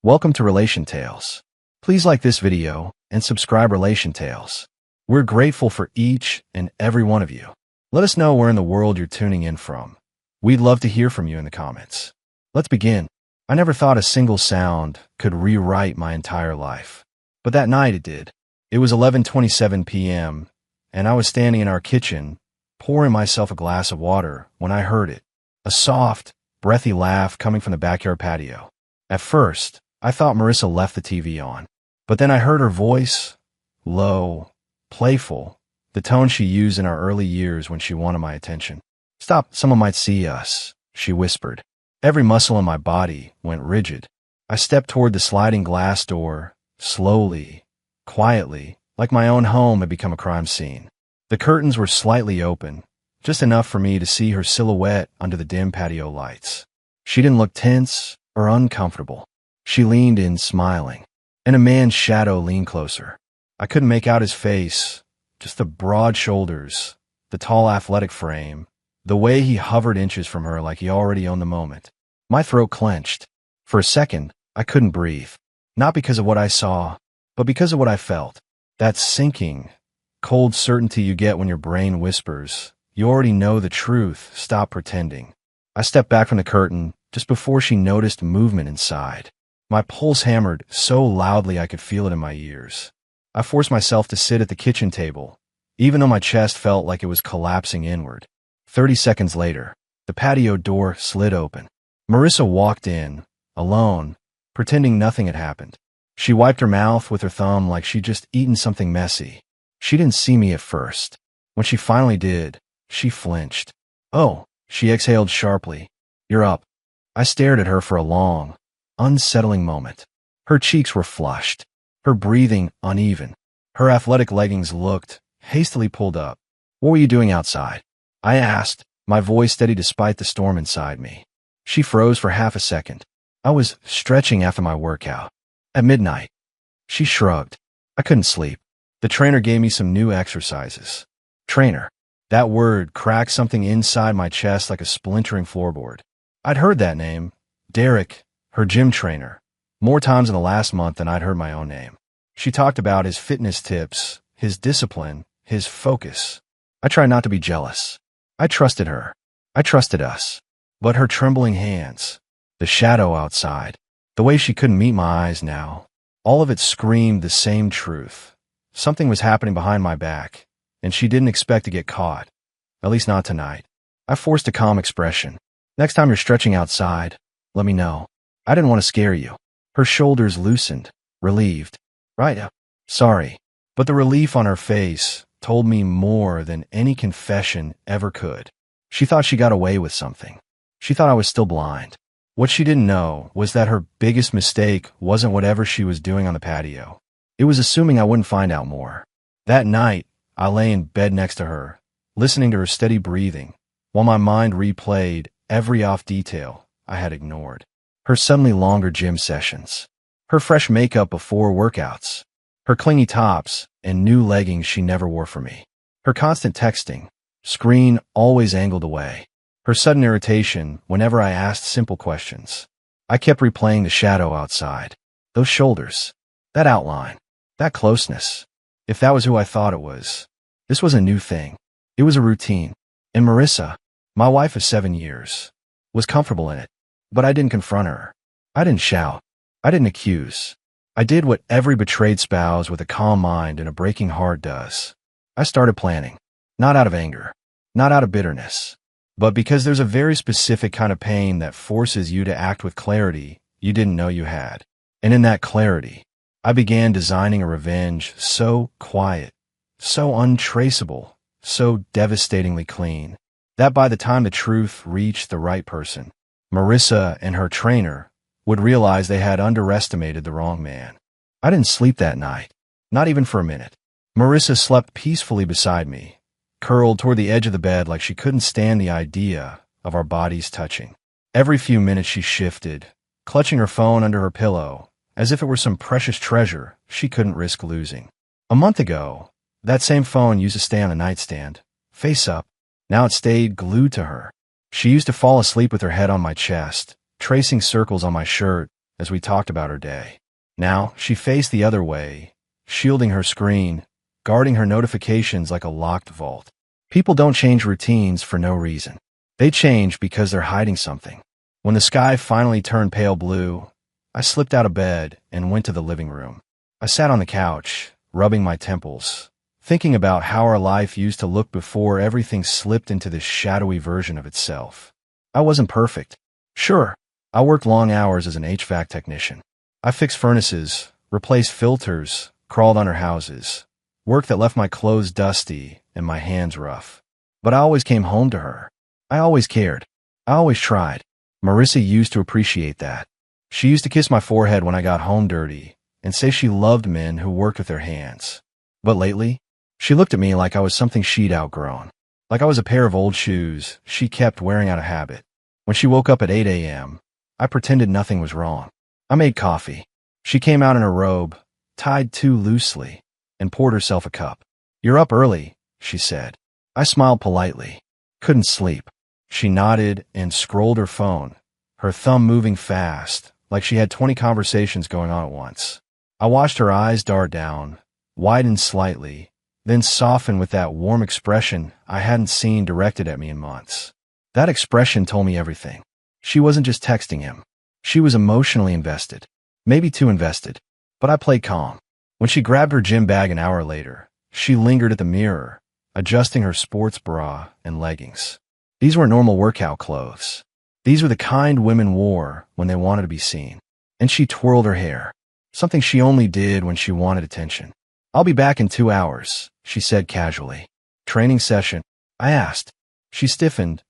Welcome to Relation Tales. Please like this video and subscribe Relation Tales. We're grateful for each and every one of you. Let us know where in the world you're tuning in from. We'd love to hear from you in the comments. Let's begin. I never thought a single sound could rewrite my entire life. But that night it did. It was 11:27 p.m., and I was standing in our kitchen, pouring myself a glass of water, when I heard it. A soft, breathy laugh coming from the backyard patio. At first, I thought Marissa left the TV on. But then I heard her voice, low, playful, the tone she used in our early years when she wanted my attention. "Stop, someone might see us," she whispered. Every muscle in my body went rigid. I stepped toward the sliding glass door, slowly, quietly, like my own home had become a crime scene. The curtains were slightly open, just enough for me to see her silhouette under the dim patio lights. She didn't look tense or uncomfortable. She leaned in, smiling, and a man's shadow leaned closer. I couldn't make out his face, just the broad shoulders, the tall athletic frame, the way he hovered inches from her like he already owned the moment. My throat clenched. For a second, I couldn't breathe. Not because of what I saw, but because of what I felt. That sinking, cold certainty you get when your brain whispers, "You already know the truth, stop pretending." I stepped back from the curtain just before she noticed movement inside. My pulse hammered so loudly I could feel it in my ears. I forced myself to sit at the kitchen table, even though my chest felt like it was collapsing inward. 30 seconds later, the patio door slid open. Marissa walked in, alone, pretending nothing had happened. She wiped her mouth with her thumb like she'd just eaten something messy. She didn't see me at first. When she finally did, she flinched. "Oh," she exhaled sharply. "You're up." I stared at her for a long, unsettling moment. Her cheeks were flushed, her breathing uneven. Her athletic leggings looked hastily pulled up. "What were you doing outside?" I asked, my voice steady despite the storm inside me. She froze for half a second. "I was stretching after my workout. At midnight." She shrugged. "I couldn't sleep. The trainer gave me some new exercises." Trainer. That word cracked something inside my chest like a splintering floorboard. I'd heard that name, Derek, her gym trainer, more times in the last month than I'd heard my own name. She talked about his fitness tips, his discipline, his focus. I tried not to be jealous. I trusted her. I trusted us. But her trembling hands, the shadow outside, the way she couldn't meet my eyes now, all of it screamed the same truth. Something was happening behind my back, and she didn't expect to get caught. At least not tonight. I forced a calm expression. "Next time you're stretching outside, let me know." I didn't want to scare you. Her shoulders loosened, relieved. "Right, sorry." But the relief on her face told me more than any confession ever could. She thought she got away with something. She thought I was still blind. What she didn't know was that her biggest mistake wasn't whatever she was doing on the patio. It was assuming I wouldn't find out more. That night, I lay in bed next to her, listening to her steady breathing, while my mind replayed every off detail I had ignored. Her suddenly longer gym sessions, her fresh makeup before workouts, her clingy tops and new leggings she never wore for me, her constant texting, screen always angled away, her sudden irritation whenever I asked simple questions. I kept replaying the shadow outside, those shoulders, that outline, that closeness. If that was who I thought it was, this was a new thing. It was a routine. And Marissa, my wife of 7 years, was comfortable in it. But I didn't confront her. I didn't shout. I didn't accuse. I did what every betrayed spouse with a calm mind and a breaking heart does. I started planning. Not out of anger. Not out of bitterness. But because there's a very specific kind of pain that forces you to act with clarity you didn't know you had. And in that clarity, I began designing a revenge so quiet, so untraceable, so devastatingly clean, that by the time the truth reached the right person, Marissa and her trainer would realize they had underestimated the wrong man. I didn't sleep that night, not even for a minute. Marissa slept peacefully beside me, curled toward the edge of the bed like she couldn't stand the idea of our bodies touching. Every few minutes she shifted, clutching her phone under her pillow, as if it were some precious treasure she couldn't risk losing. A month ago, that same phone used to stay on a nightstand, face up. Now it stayed glued to her. She used to fall asleep with her head on my chest, tracing circles on my shirt as we talked about her day. Now, she faced the other way, shielding her screen, guarding her notifications like a locked vault. People don't change routines for no reason. They change because they're hiding something. When the sky finally turned pale blue, I slipped out of bed and went to the living room. I sat on the couch, rubbing my temples, thinking about how our life used to look before everything slipped into this shadowy version of itself. I wasn't perfect. Sure, I worked long hours as an HVAC technician. I fixed furnaces, replaced filters, crawled under houses, work that left my clothes dusty and my hands rough. But I always came home to her. I always cared. I always tried. Marissa used to appreciate that. She used to kiss my forehead when I got home dirty and say she loved men who worked with their hands. But lately, she looked at me like I was something she'd outgrown. Like I was a pair of old shoes she kept wearing out of habit. When she woke up at 8 a.m., I pretended nothing was wrong. I made coffee. She came out in her robe, tied too loosely, and poured herself a cup. "You're up early," she said. I smiled politely. Couldn't sleep. She nodded and scrolled her phone, her thumb moving fast, like she had 20 conversations going on at once. I watched her eyes dart down, widen slightly, then soften with that warm expression I hadn't seen directed at me in months. That expression told me everything. She wasn't just texting him. She was emotionally invested. Maybe too invested. But I played calm. When she grabbed her gym bag an hour later, she lingered at the mirror, adjusting her sports bra and leggings. These weren't normal workout clothes. These were the kind women wore when they wanted to be seen. And she twirled her hair, something she only did when she wanted attention. "I'll be back in 2 hours," she said casually. "Training session?" I asked. She stiffened,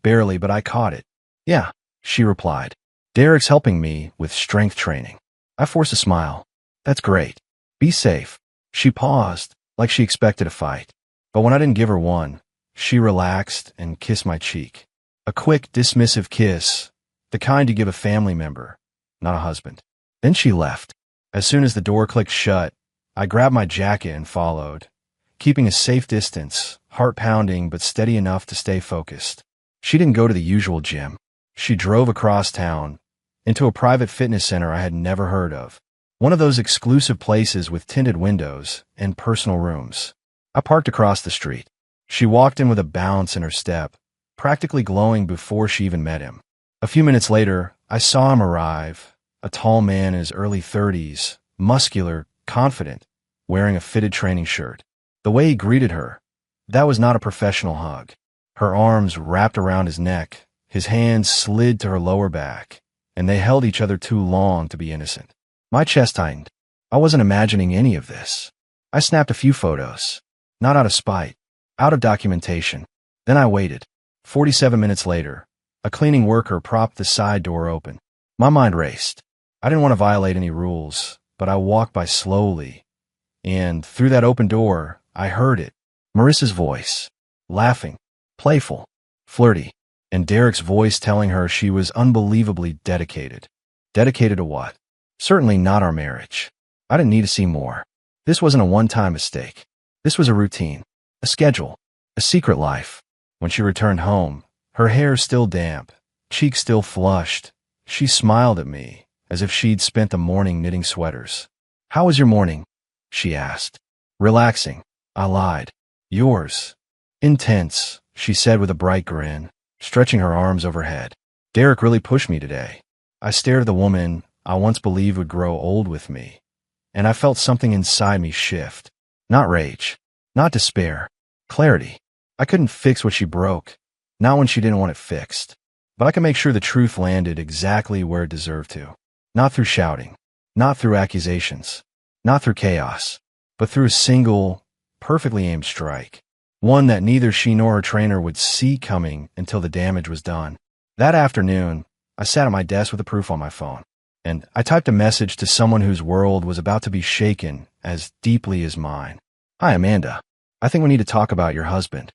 barely, but I caught it. "Yeah," she replied. "Derek's helping me with strength training." I forced a smile. "That's great. Be safe." She paused, like she expected a fight. But when I didn't give her one, she relaxed and kissed my cheek. A quick, dismissive kiss, the kind you give a family member, not a husband. Then she left. As soon as the door clicked shut, I grabbed my jacket and followed, keeping a safe distance, heart pounding but steady enough to stay focused. She didn't go to the usual gym. She drove across town, into a private fitness center I had never heard of. One of those exclusive places with tinted windows and personal rooms. I parked across the street. She walked in with a bounce in her step, practically glowing before she even met him. A few minutes later, I saw him arrive, a tall man in his early 30s, muscular, confident, wearing a fitted training shirt. The way he greeted her, that was not a professional hug. Her arms wrapped around his neck, his hands slid to her lower back, and they held each other too long to be innocent. My chest tightened. I wasn't imagining any of this. I snapped a few photos, not out of spite, out of documentation. Then I waited. 47 minutes later, a cleaning worker propped the side door open. My mind raced. I didn't want to violate any rules, but I walked by slowly, and through that open door, I heard it. Marissa's voice, laughing, playful, flirty, and Derek's voice telling her she was unbelievably dedicated. Dedicated to what? Certainly not our marriage. I didn't need to see more. This wasn't a one-time mistake. This was a routine, a schedule, a secret life. When she returned home, her hair still damp, cheeks still flushed, she smiled at me as if she'd spent the morning knitting sweaters. "How was your morning?" she asked. "Relaxing," I lied. "Yours?" "Intense," she said with a bright grin, stretching her arms overhead. Derek really pushed me today. I stared at the woman I once believed would grow old with me, and I felt something inside me shift. Not rage, not despair, clarity. I couldn't fix what she broke, not when she didn't want it fixed. But I could make sure the truth landed exactly where it deserved to. Not through shouting, not through accusations, not through chaos, but through a single, perfectly aimed strike. One that neither she nor her trainer would see coming until the damage was done. That afternoon, I sat at my desk with the proof on my phone, and I typed a message to someone whose world was about to be shaken as deeply as mine. "Hi, Amanda. I think we need to talk about your husband."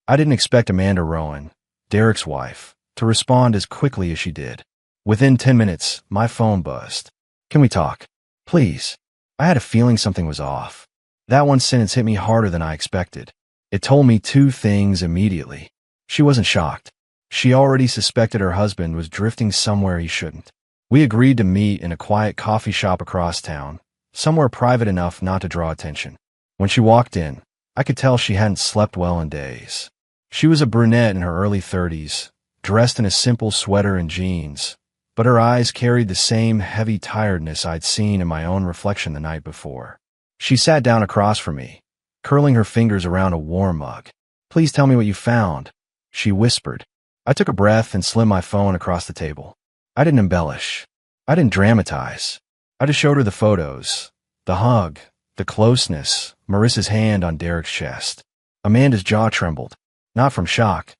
I didn't expect Amanda Rowan, Derek's wife, to respond as quickly as she did. Within 10 minutes, my phone buzzed. "Can we talk? Please." I had a feeling something was off. That one sentence hit me harder than I expected. It told me two things immediately. She wasn't shocked. She already suspected her husband was drifting somewhere he shouldn't. We agreed to meet in a quiet coffee shop across town, somewhere private enough not to draw attention. When she walked in, I could tell she hadn't slept well in days. She was a brunette in her early 30s, dressed in a simple sweater and jeans, but her eyes carried the same heavy tiredness I'd seen in my own reflection the night before. She sat down across from me, curling her fingers around a warm mug. "Please tell me what you found," she whispered. I took a breath and slid my phone across the table. I didn't embellish. I didn't dramatize. I just showed her the photos, the hug, the closeness, Marissa's hand on Derek's chest. Amanda's jaw trembled, not from shock,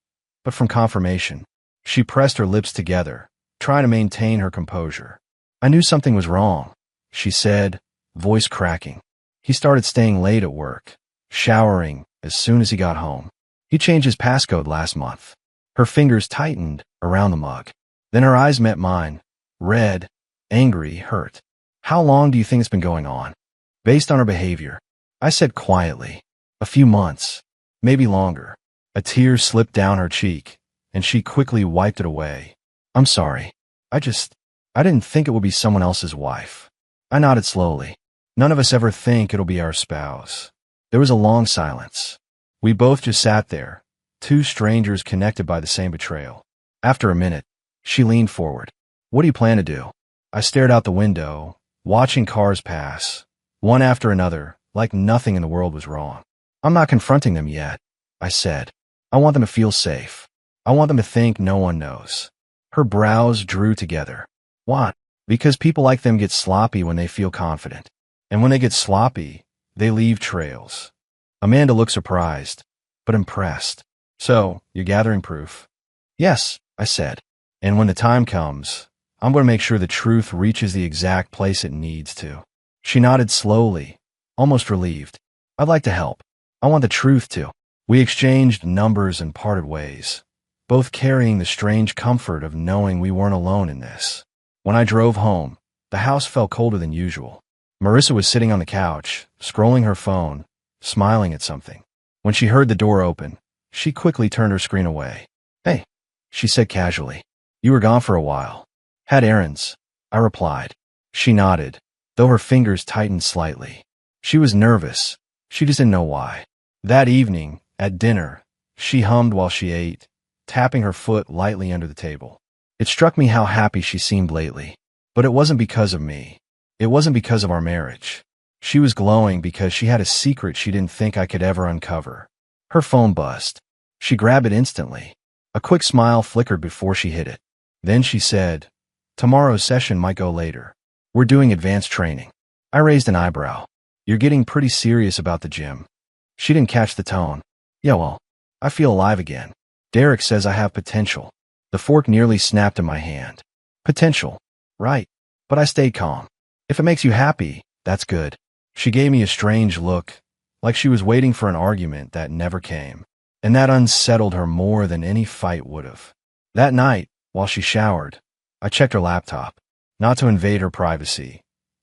but from confirmation. She pressed her lips together, trying to maintain her composure. "I knew something was wrong," she said, voice cracking. "He started staying late at work, showering as soon as he got home. He changed his passcode last month." Her fingers tightened around the mug. Then her eyes met mine, red, angry, hurt. "How long do you think it's been going on?" "Based on her behavior," I said quietly, "a few months, maybe longer." A tear slipped down her cheek, and she quickly wiped it away. "I'm sorry. I didn't think it would be someone else's wife." I nodded slowly. None of us ever think it'll be our spouse. There was a long silence. We both just sat there, two strangers connected by the same betrayal. After a minute, she leaned forward. "What do you plan to do?" I stared out the window, watching cars pass, one after another, like nothing in the world was wrong. "I'm not confronting them yet," I said. "I want them to feel safe. I want them to think no one knows." Her brows drew together. "What?" "Because people like them get sloppy when they feel confident. And when they get sloppy, they leave trails." Amanda looked surprised, but impressed. "So, you're gathering proof?" "Yes," I said. "And when the time comes, I'm going to make sure the truth reaches the exact place it needs to." She nodded slowly, almost relieved. "I'd like to help. I want the truth too." We exchanged numbers and parted ways, both carrying the strange comfort of knowing we weren't alone in this. When I drove home, the house felt colder than usual. Marissa was sitting on the couch, scrolling her phone, smiling at something. When she heard the door open, she quickly turned her screen away. "Hey," she said casually. "You were gone for a while." "Had errands," I replied. She nodded, though her fingers tightened slightly. She was nervous. She just didn't know why. That evening, at dinner, she hummed while she ate, tapping her foot lightly under the table. It struck me how happy she seemed lately. But it wasn't because of me. It wasn't because of our marriage. She was glowing because she had a secret she didn't think I could ever uncover. Her phone buzzed. She grabbed it instantly. A quick smile flickered before she hit it. Then she said, "Tomorrow's session might go later. We're doing advanced training." I raised an eyebrow. "You're getting pretty serious about the gym." She didn't catch the tone. "Yeah, well, I feel alive again. Derek says I have potential." The fork nearly snapped in my hand. "Potential. Right." But I stayed calm. "If it makes you happy, that's good." She gave me a strange look, like she was waiting for an argument that never came. And that unsettled her more than any fight would have. That night, while she showered, I checked her laptop, not to invade her privacy,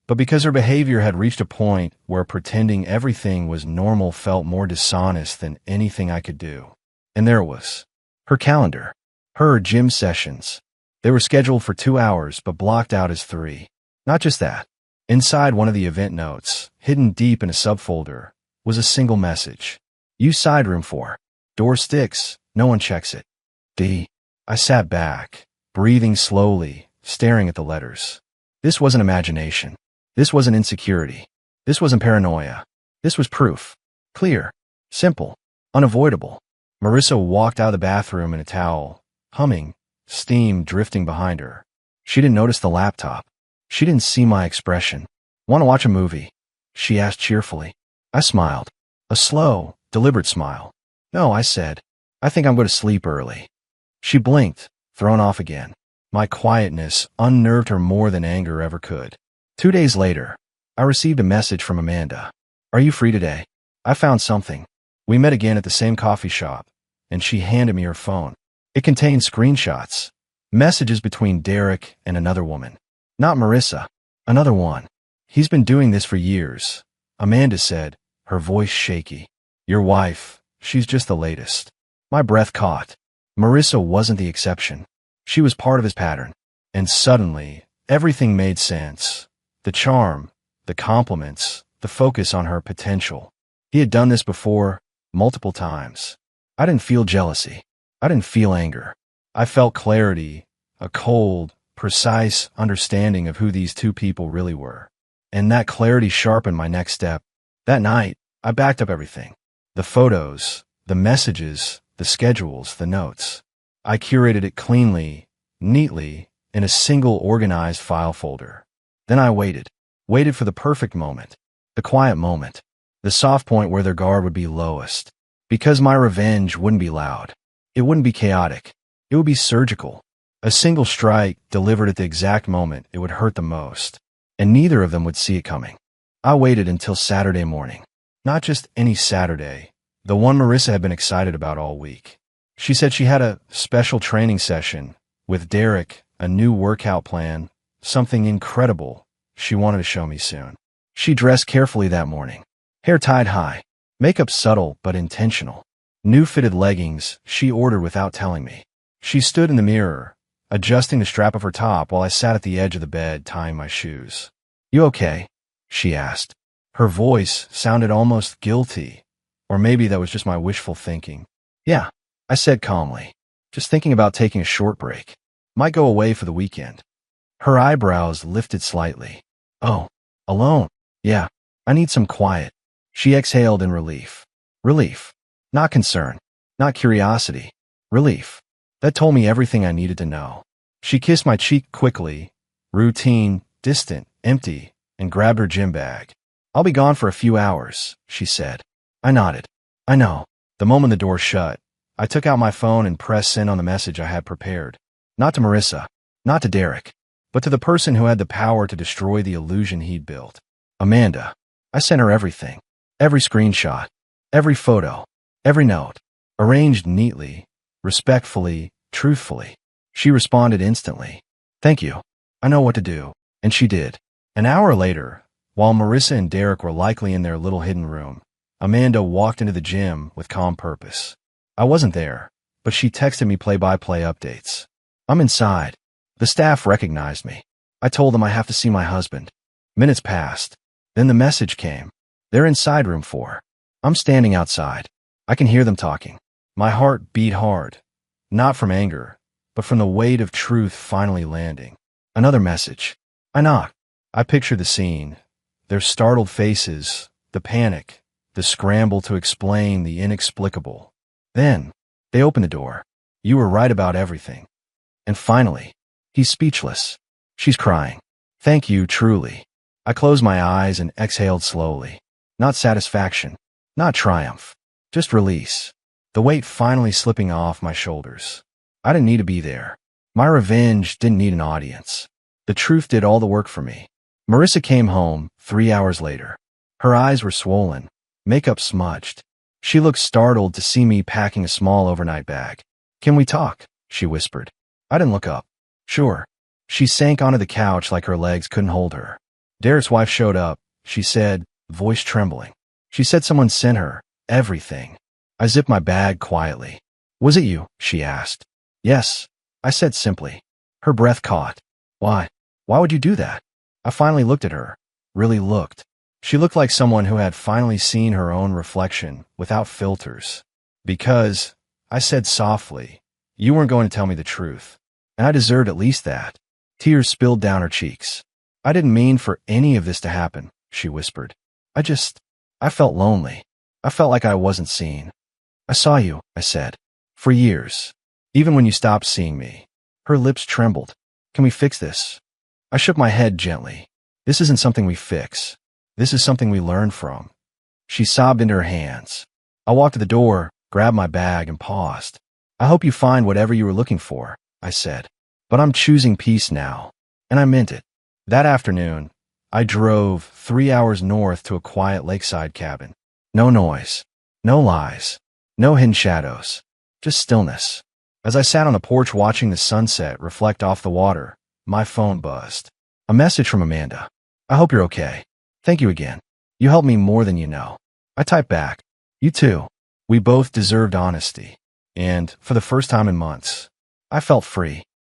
but because her behavior had reached a point where pretending everything was normal felt more dishonest than anything I could do. And there it was. Her calendar. Her gym sessions. They were scheduled for 2 hours, but blocked out as 3. Not just that. Inside one of the event notes, hidden deep in a subfolder, was a single message. "Use side room for. Door sticks, no one checks it. D." I sat back, breathing slowly, staring at the letters. This wasn't imagination. This wasn't insecurity. This wasn't paranoia. This was proof. Clear. Simple. Unavoidable. Marissa walked out of the bathroom in a towel, humming, steam drifting behind her. She didn't notice the laptop. She didn't see my expression. "Want to watch a movie?" she asked cheerfully. I smiled. A slow, deliberate smile. "No," I said. "I think I'm going to sleep early." She blinked, thrown off again. My quietness unnerved her more than anger ever could. 2 days later, I received a message from Amanda. "Are you free today? I found something." We met again at the same coffee shop, and she handed me her phone. It contained screenshots, messages between Derek and another woman. Not Marissa, another one. "He's been doing this for years," Amanda said, her voice shaky. "Your wife, she's just the latest." My breath caught. Marissa wasn't the exception. She was part of his pattern. And suddenly, Everything made sense. The charm, the compliments, the focus on her potential. He had done this before, multiple times. I didn't feel jealousy. I didn't feel anger. I felt clarity, a cold, precise understanding of who these two people really were. And that clarity sharpened my next step. That night, I backed up everything. The photos, the messages, the schedules, the notes. I curated it cleanly, neatly, in a single organized file folder. Then I waited for the perfect moment, the quiet moment, the soft point where their guard would be lowest. Because my revenge wouldn't be loud. It wouldn't be chaotic. It would be surgical. A single strike delivered at the exact moment it would hurt the most. And neither of them would see it coming. I waited until Saturday morning. Not just any Saturday, the one Marissa had been excited about all week. She said she had a special training session with Derek, a new workout plan, something incredible she wanted to show me soon. She dressed carefully that morning. Hair tied high, makeup subtle but intentional. New fitted leggings she ordered without telling me. She stood in the mirror, adjusting the strap of her top while I sat at the edge of the bed tying my shoes. "You okay?" she asked. Her voice sounded almost guilty, or maybe that was just my wishful thinking. "Yeah," I said calmly. "Just thinking about taking a short break. Might go away for the weekend." Her eyebrows lifted slightly. "Oh, alone? Yeah, I need some quiet." She exhaled in relief. Relief. Not concern. Not curiosity. Relief. That told me everything I needed to know. She kissed my cheek quickly, routine, distant, empty, and grabbed her gym bag. "I'll be gone for a few hours," she said. I nodded. "I know." The moment the door shut, I took out my phone and pressed send on the message I had prepared. Not to Marissa, not to Derek, but to the person who had the power to destroy the illusion he'd built. Amanda. I sent her everything. Every screenshot. Every photo. Every note. Arranged neatly, respectfully, truthfully. She responded instantly. "Thank you. I know what to do." And she did. An hour later, while Marissa and Derek were likely in their little hidden room, Amanda walked into the gym with calm purpose. I wasn't there, but she texted me play-by-play updates. "I'm inside." The staff recognized me. I told them I have to see my husband. Minutes passed. Then the message came. "They're inside room 4. I'm standing outside. I can hear them talking." My heart beat hard, not from anger, but from the weight of truth finally landing. Another message. I knocked. I pictured the scene. Their startled faces, the panic, the scramble to explain the inexplicable. Then, they opened the door. "You were right about everything." And finally, he's speechless. "She's crying. Thank you, truly." I closed my eyes and exhaled slowly. Not satisfaction, not triumph, just release. The weight finally slipping off my shoulders. I didn't need to be there. My revenge didn't need an audience. The truth did all the work for me. Marissa came home 3 hours later. Her eyes were swollen, makeup smudged. She looked startled to see me packing a small overnight bag. "Can we talk?" she whispered. I didn't look up. "Sure." She sank onto the couch like her legs couldn't hold her. Derek's wife showed up, she said, voice trembling. She said someone sent her everything. I zipped my bag quietly. "Was it you?" she asked. "Yes," I said simply. Her breath caught. "Why? Why would you do that?" I finally looked at her. Really looked. She looked like someone who had finally seen her own reflection without filters. "Because," I said softly, "you weren't going to tell me the truth. And I deserved at least that." Tears spilled down her cheeks. "I didn't mean for any of this to happen," she whispered. I felt lonely. I felt like I wasn't seen." "I saw you," I said. "For years. Even when you stopped seeing me." Her lips trembled. "Can we fix this?" I shook my head gently. "This isn't something we fix. This is something we learn from." She sobbed into her hands. I walked to the door, grabbed my bag, and paused. "I hope you find whatever you were looking for," I said. "But I'm choosing peace now." And I meant it. That afternoon, I drove 3 hours north to a quiet lakeside cabin. No noise. No lies. No hidden shadows. Just stillness. As I sat on the porch watching the sunset reflect off the water, my phone buzzed. A message from Amanda. "I hope you're okay. Thank you again. You helped me more than you know." I typed back. "You too." We both deserved honesty. And, for the first time in months, I felt free.